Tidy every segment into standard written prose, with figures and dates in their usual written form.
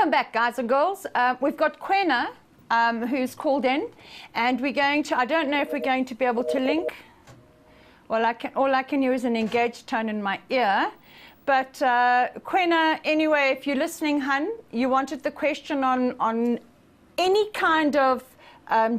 Welcome back, guys and girls. We've got Quena, who's called in, and we're going to, I don't know if we're going to be able to link. Well, all I can hear is an engaged tone in my ear. But Quena, anyway, if you're listening, hun, you wanted the question on any kind of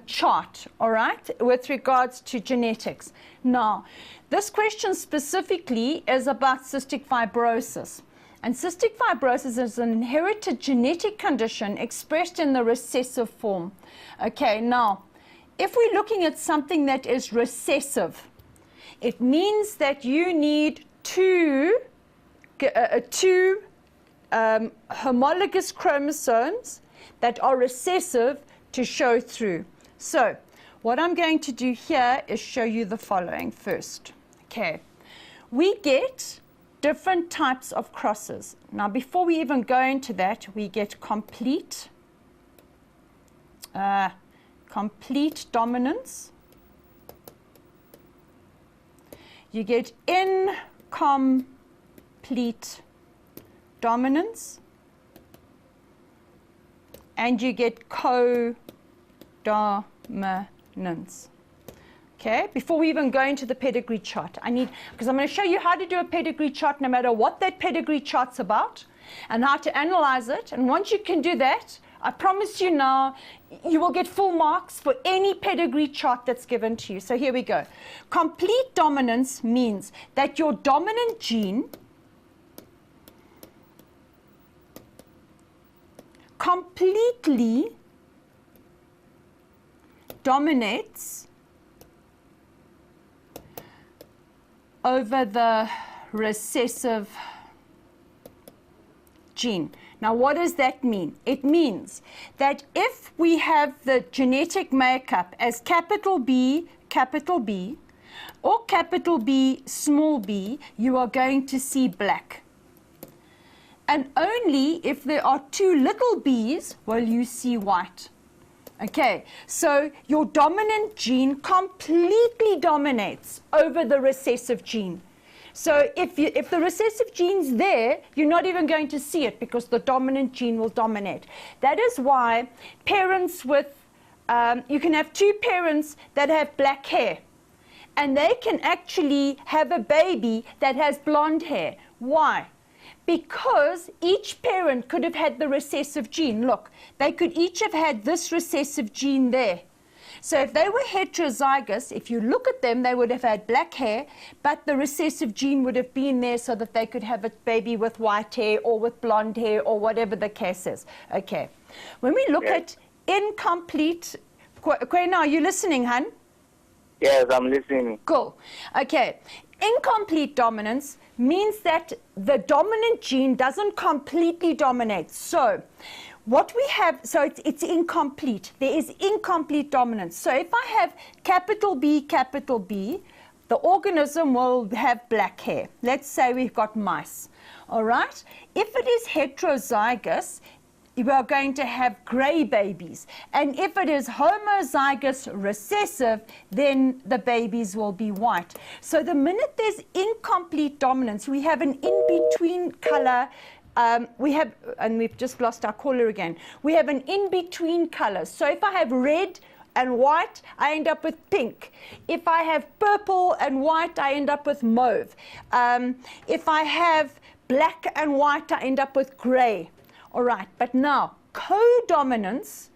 chart, all right, with regards to genetics. Now, this question specifically is about cystic fibrosis. And cystic fibrosis is an inherited genetic condition expressed in the recessive form. Okay, now, if we're looking at something that is recessive, it means that you need two homologous chromosomes that are recessive to show through. So, what I'm going to do here is show you the following first. Okay, we get different types of crosses. Now, before we even go into that, we get complete dominance. You get incomplete dominance, and you get codominance. Okay, before we even go into the pedigree chart, because I'm going to show you how to do a pedigree chart no matter what that pedigree chart's about and how to analyze it. And once you can do that, I promise you now, you will get full marks for any pedigree chart that's given to you. So here we go. Complete dominance means that your dominant gene completely dominates over the recessive gene. Now, what does that mean? It means that if we have the genetic makeup as capital B, or capital B, small b, you are going to see black. And only if there are two little b's will you see white. Okay, so your dominant gene completely dominates over the recessive gene. So if the recessive gene's there, you're not even going to see it because the dominant gene will dominate. That is why parents with, you can have two parents that have black hair, and they can actually have a baby that has blonde hair. Why? Because each parent could have had the recessive gene. Look, they could each have had this recessive gene there. So if they were heterozygous, if you look at them, they would have had black hair, but the recessive gene would have been there so that they could have a baby with white hair or with blonde hair or whatever the case is. Okay. When we look at incomplete, Quena, are you listening, hun? Yes, I'm listening. Cool. Okay. Incomplete dominance means that the dominant gene doesn't completely dominate. So what we have, so it's incomplete. There is incomplete dominance. So if I have capital B, the organism will have black hair. Let's say we've got mice. All right? If it is heterozygous, we are going to have gray babies. And if it is homozygous recessive, then the babies will be white. So the minute there's incomplete dominance, we have an in-between color. And we've just lost our caller again. We have an in-between color. So if I have red and white, I end up with pink. If I have purple and white, I end up with mauve. If I have black and white, I end up with gray. All right, but now, codominance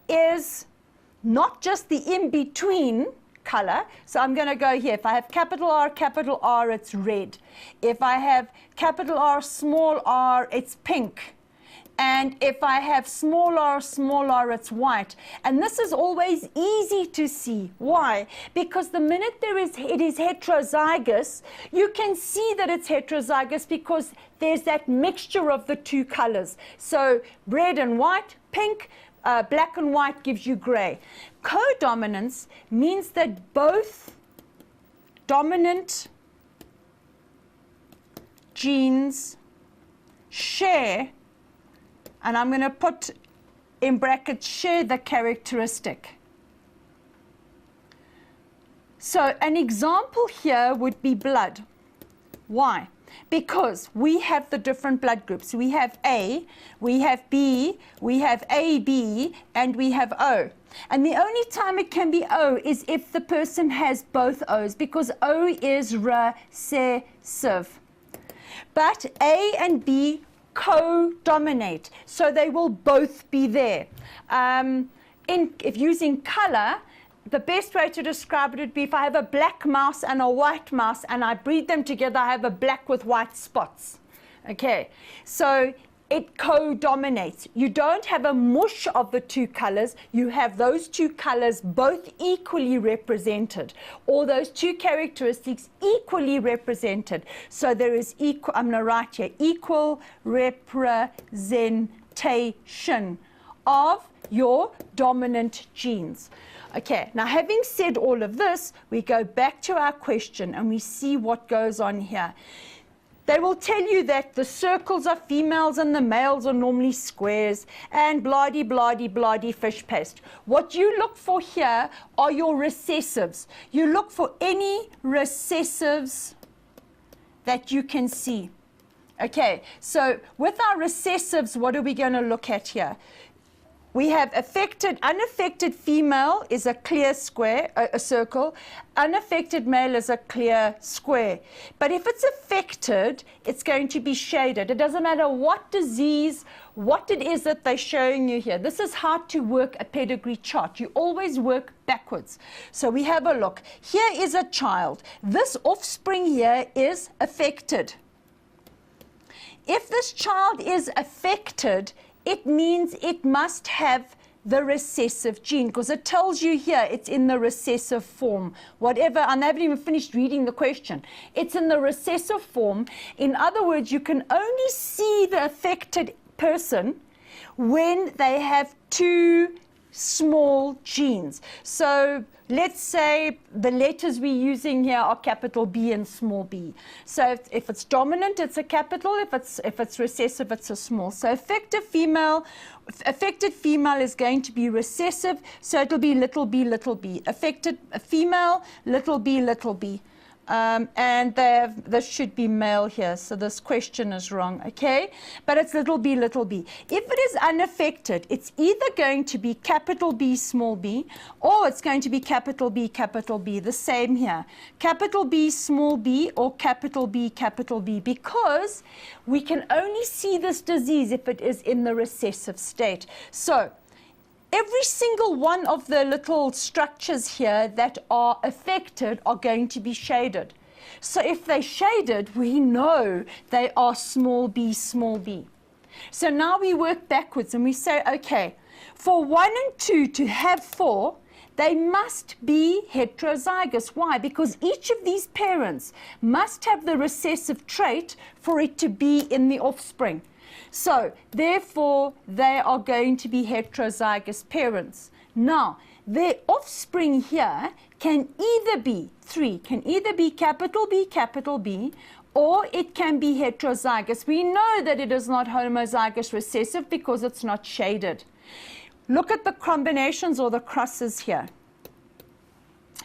is not just the in-between color. So I'm going to go here. If I have capital R, it's red. If I have capital R, small r, it's pink. And if I have small r, it's white. And this is always easy to see. Why? Because the minute it is heterozygous, you can see that it's heterozygous because there's that mixture of the two colors. So red and white, pink, black and white gives you gray. Codominance means that both dominant genes share, and I'm going to put in brackets, share the characteristic. So an example here would be blood. Why? because we have the different blood groups. We have A, we have B, we have AB, and we have O. And the only time it can be O is if the person has both O's, because O is recessive. But A and B co-dominate, so they will both be there. If using color, the best way to describe it would be if I have a black mouse and a white mouse and I breed them together, I have a black with white spots. Okay, so it co-dominates. You don't have a mush of the two colors. You have those two colors both equally represented, or those two characteristics equally represented. So there is equal, I'm going to write here, equal representation of your dominant genes. Okay, now having said all of this, we go back to our question and we see what goes on here. They will tell you that the circles are females and the males are normally squares, and blah-de, blah-de, blah-de, fish paste. What you look for here are your recessives. You look for any recessives that you can see. Okay, so with our recessives, what are we going to look at here? We have unaffected female is a clear square, a circle. Unaffected male is a clear square. But if it's affected, it's going to be shaded. It doesn't matter what disease, what it is that they're showing you here. This is how to work a pedigree chart. You always work backwards. So we have a look. Here is a child. This offspring here is affected. If this child is affected, it means it must have the recessive gene, because it tells you here it's in the recessive form. Whatever, I haven't even finished reading the question. It's in the recessive form. In other words, you can only see the affected person when they have two small genes. So let's say the letters we're using here are capital B and small b. So if it's dominant, it's a capital. If it's recessive, it's a small. So affected female is going to be recessive, so it'll be little b, little b. Affected female, little b, little b. And this should be male here, so this question is wrong, okay? But it's little b, little b. If it is unaffected, it's either going to be capital B, small b, or it's going to be capital B, the same here. Capital B, small b, or capital B, because we can only see this disease if it is in the recessive state. So every single one of the little structures here that are affected are going to be shaded. So if they're shaded, we know they are small b, small b. So now we work backwards and we say, okay, for 1 and 2 to have 4, they must be heterozygous. Why? Because each of these parents must have the recessive trait for it to be in the offspring. So, therefore, they are going to be heterozygous parents. Now, their offspring here can either be capital B, or it can be heterozygous. We know that it is not homozygous recessive because it's not shaded. Look at the combinations or the crosses here.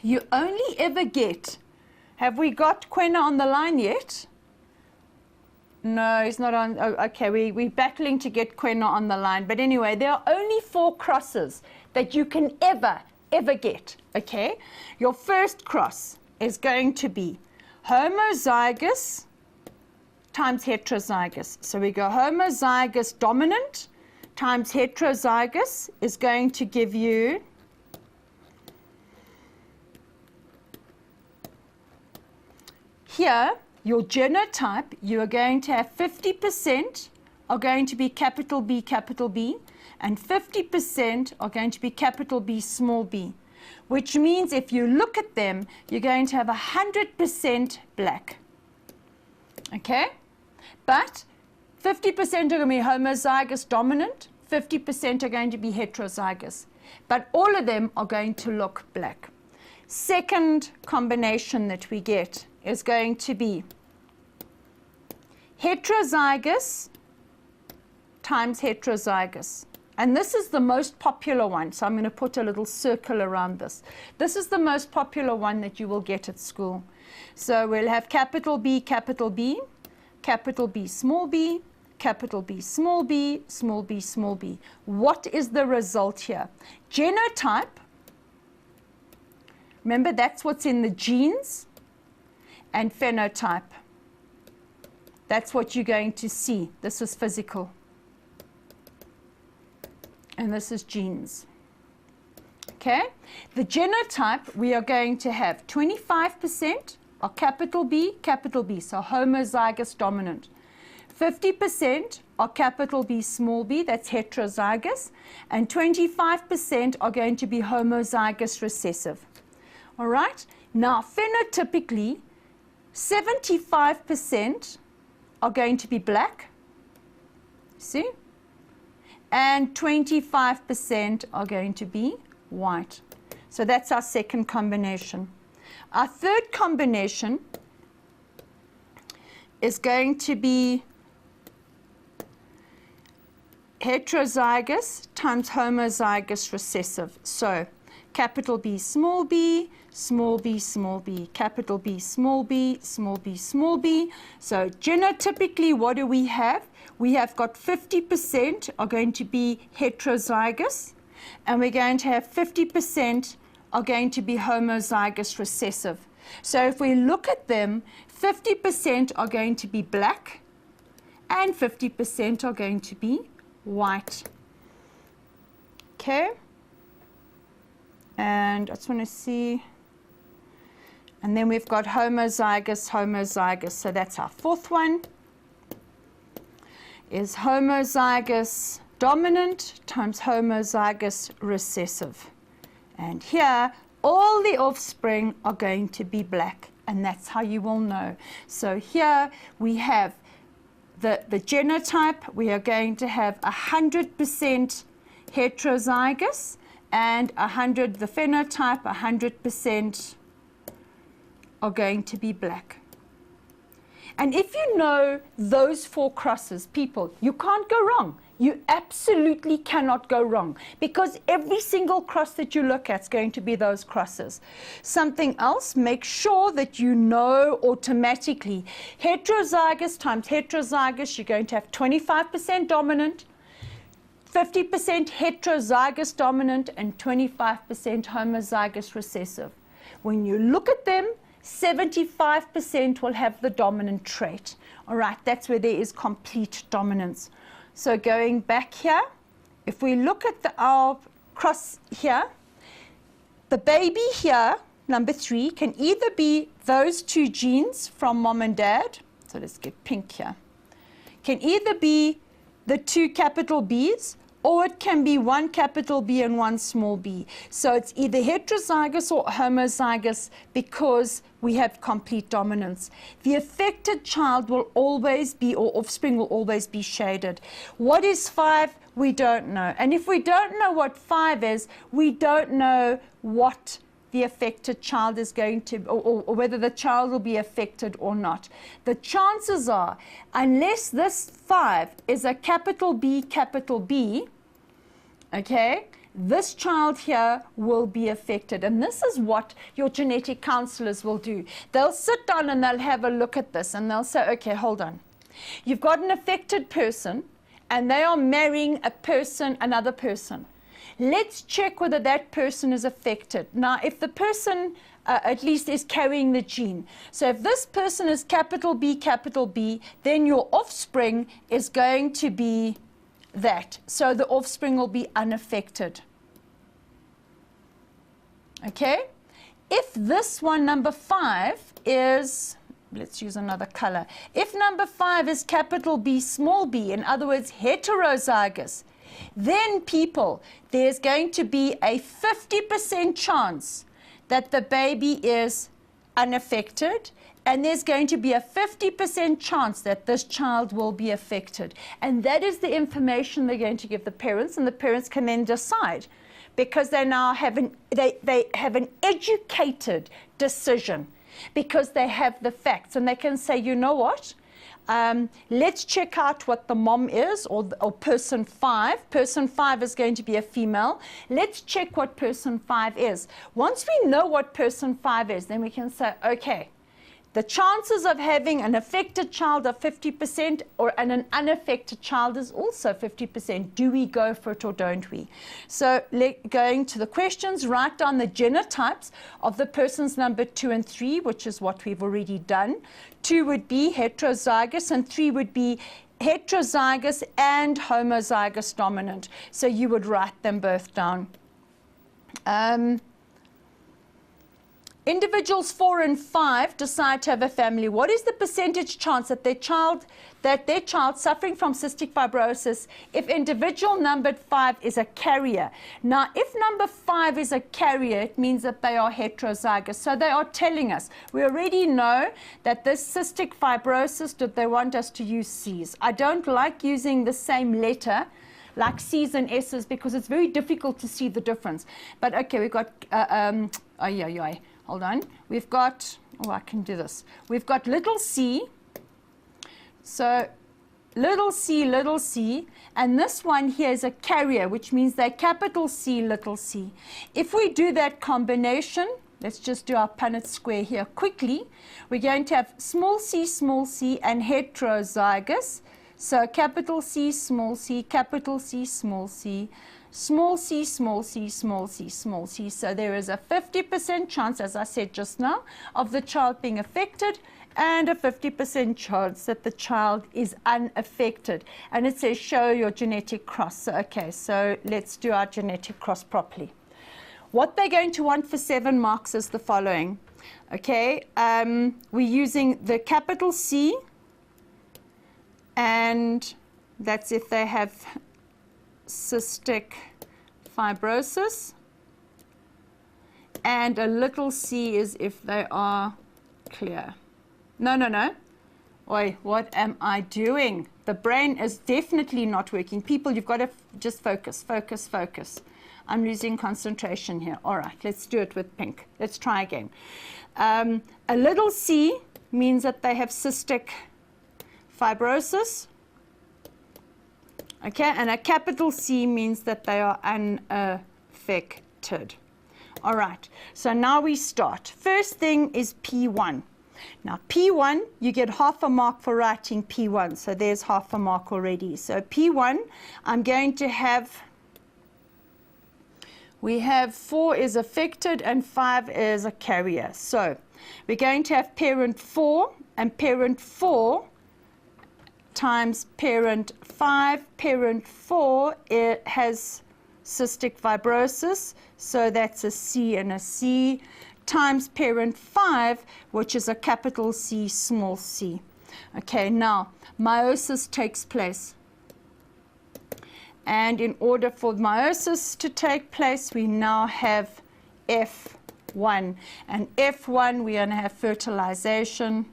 You only ever get, have we got Quena on the line yet? No, he's not on. Oh, okay, we're battling to get Quena on the line. But anyway, there are only 4 crosses that you can ever get, okay? Your first cross is going to be homozygous times heterozygous. So we go homozygous dominant times heterozygous is going to give you here, your genotype, you are going to have 50% are going to be capital B, and 50% are going to be capital B, small b, which means if you look at them, you're going to have 100% black. Okay? But 50% are going to be homozygous dominant, 50% are going to be heterozygous. But all of them are going to look black. Second combination that we get is going to be heterozygous times heterozygous. And this is the most popular one, so I'm going to put a little circle around this. This is the most popular one that you will get at school. So we'll have capital B, capital B, small b, capital B, small b, small b, small b. What is the result here? Genotype, remember that's what's in the genes, and phenotype. That's what you're going to see. This is physical. And this is genes. Okay? The genotype, we are going to have 25% are capital B, so homozygous dominant. 50% are capital B, small b, that's heterozygous. And 25% are going to be homozygous recessive. All right? Now, phenotypically, 75% are going to be black. See? And 25% are going to be white. So that's our second combination. Our third combination is going to be heterozygous times homozygous recessive. So capital B, small b, small b, small b, capital B, small b, small b, small b. So genotypically, what do we have? We have got 50% are going to be heterozygous, and we're going to have 50% are going to be homozygous recessive. So if we look at them, 50% are going to be black, and 50% are going to be white. Okay? And I just want to see. And then we've got homozygous, homozygous. So that's our fourth one. Is homozygous dominant times homozygous recessive. And here, all the offspring are going to be black. And that's how you will know. So here we have the genotype. We are going to have 100% heterozygous, and the phenotype, 100% are going to be black. And if you know those four crosses, people, you can't go wrong. You absolutely cannot go wrong, because every single cross that you look at is going to be those crosses. Something else, make sure that you know automatically. Heterozygous times heterozygous, you're going to have 25% dominant, 50% heterozygous dominant, and 25% homozygous recessive. When you look at them, 75% will have the dominant trait. All right, that's where there is complete dominance. So going back here, if we look at our cross here, the baby here, number 3, can either be those two genes from mom and dad, so let's get pink here, can either be the two capital B's, or it can be one capital B and one small b. So it's either heterozygous or homozygous, because we have complete dominance. The affected child will always be, or offspring will always be shaded. What is 5? We don't know. And if we don't know what 5 is, we don't know what the affected child is going to, or whether the child will be affected or not. The chances are, unless this 5 is a capital B, okay, this child here will be affected. And this is what your genetic counselors will do. They'll sit down and they'll have a look at this, and they'll say, okay, hold on. You've got an affected person, and they are marrying a person, another person. Let's check whether that person is affected. Now, if the person at least is carrying the gene. So if this person is capital B, then your offspring is going to be that. So the offspring will be unaffected. Okay? If this one, number 5, is, let's use another color. If number 5 is capital B, small b, in other words, heterozygous, then people, there's going to be a 50% chance that the baby is unaffected, and there's going to be a 50% chance that this child will be affected. And that is the information they're going to give the parents, and the parents can then decide, because they now have they have an educated decision, because they have the facts, and they can say, you know what? Let's check out what the mom is, or person 5. Person 5 is going to be a female. Let's check what person 5 is. Once we know what person 5 is, then we can say, okay, The chances of having an affected child are 50%, and an unaffected child is also 50%. Do we go for it or don't we? So going to the questions, write down the genotypes of the persons numbered 2 and 3, which is what we've already done. 2 would be heterozygous, and 3 would be heterozygous and homozygous dominant. So you would write them both down. Individuals 4 and 5 decide to have a family. What is the percentage chance that their child suffering from cystic fibrosis, if individual numbered 5 is a carrier? Now, if number 5 is a carrier, it means that they are heterozygous. So they are telling us, we already know that this cystic fibrosis, that they want us to use C's. I don't like using the same letter like C's and S's because it's very difficult to see the difference. But okay, we've got, hold on. We've got, I can do this. We've got little c. So little c, and this one here is a carrier, which means they're capital C, little c. If we do that combination, let's just do our Punnett square here quickly. We're going to have small c, and heterozygous. So capital C, capital C, small c, small c, small c, small c, small c. So there is a 50% chance, as I said just now, of the child being affected, and a 50% chance that the child is unaffected. And it says show your genetic cross. So, okay, so let's do our genetic cross properly. What they're going to want for 7 marks is the following. Okay, we're using the capital C, and that's if they have cystic fibrosis, and a little c is if they are clear. No. Oi, what am I doing? The brain is definitely not working. People, you've got to just focus. I'm losing concentration here. All right, let's do it with pink. Let's try again. A little c means that they have cystic fibrosis. Okay, and a capital C means that they are unaffected. All right, so now we start. First thing is P1. Now, P1, you get half a mark for writing P1. So there's half a mark already. So P1, I'm going to have, we have 4 is affected and 5 is a carrier. So we're going to have parent 4, and parent 4 times parent 5. Parent 4, it has cystic fibrosis, so that's a C and a C, times parent 5, which is a capital C, small c. Okay, now meiosis takes place. And in order for meiosis to take place, we now have F1. And F1, we're going to have fertilization.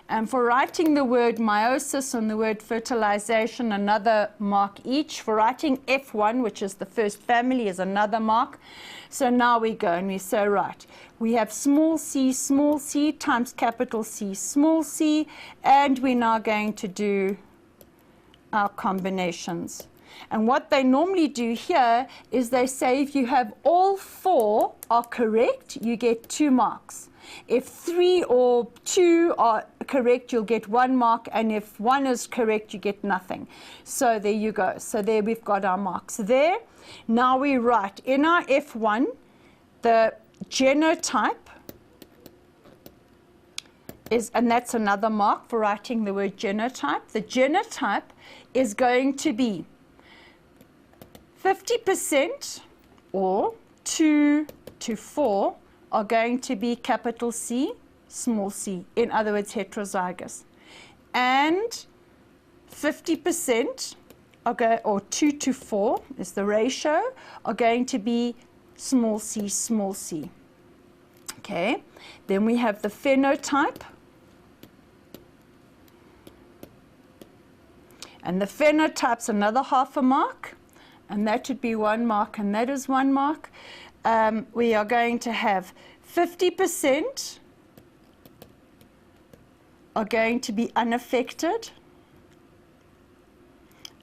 And for writing the word meiosis and the word fertilization, another mark each. For writing F1, which is the first family, is another mark. So now we go and we say, right, we have small c times capital C, small c, and we're now going to do our combinations. And what they normally do here is they say if you have all 4 are correct, you get 2 marks. If 3 or 2 are correct, you'll get 1 mark, and if 1 is correct, you get nothing. So there you go. So there we've got our marks there. Now we write in our F1 the genotype is, and that's another mark for writing the word genotype. The genotype is going to be 50%, or 2 to 4 are going to be capital C, small c, in other words, heterozygous. And 50% or 2 to 4 is the ratio, are going to be small c, small c. Okay, then we have the phenotype. And the phenotype's another half a mark, and that would be 1 mark, and that is 1 mark. We are going to have 50% are going to be unaffected,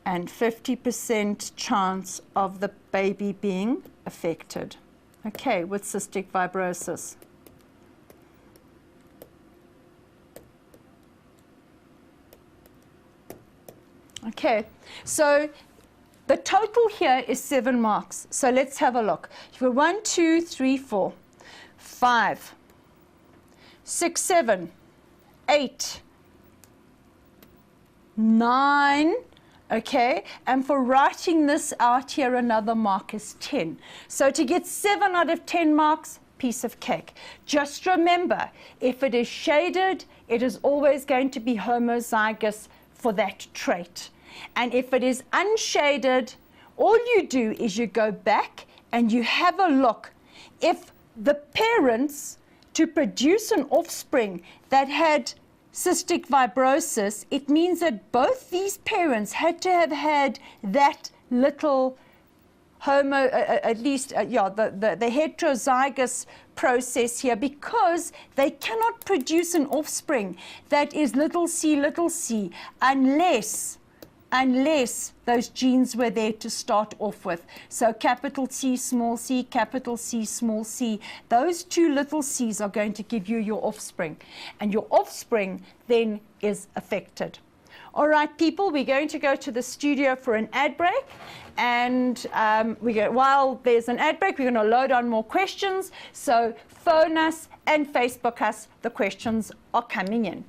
and 50% chance of the baby being affected. Okay, with cystic fibrosis. Okay, so the total here is 7 marks. So let's have a look. You've got 1, 2, 3, 4, 5, 6, 7, 8, 9, okay, and for writing this out here, another mark is 10. So to get 7 out of 10 marks, piece of cake. Just remember, if it is shaded, it is always going to be homozygous for that trait. And if it is unshaded, all you do is you go back and you have a look. If the parents to produce an offspring that had cystic fibrosis, it means that both these parents had to have had that little the heterozygous process here, because they cannot produce an offspring that is little c, unless those genes were there to start off with. So capital T, small c, capital C, small c. Those two little c's are going to give you your offspring. And your offspring then is affected. All right, people, we're going to go to the studio for an ad break. And while there's an ad break, we're going to load on more questions. So phone us and Facebook us. The questions are coming in.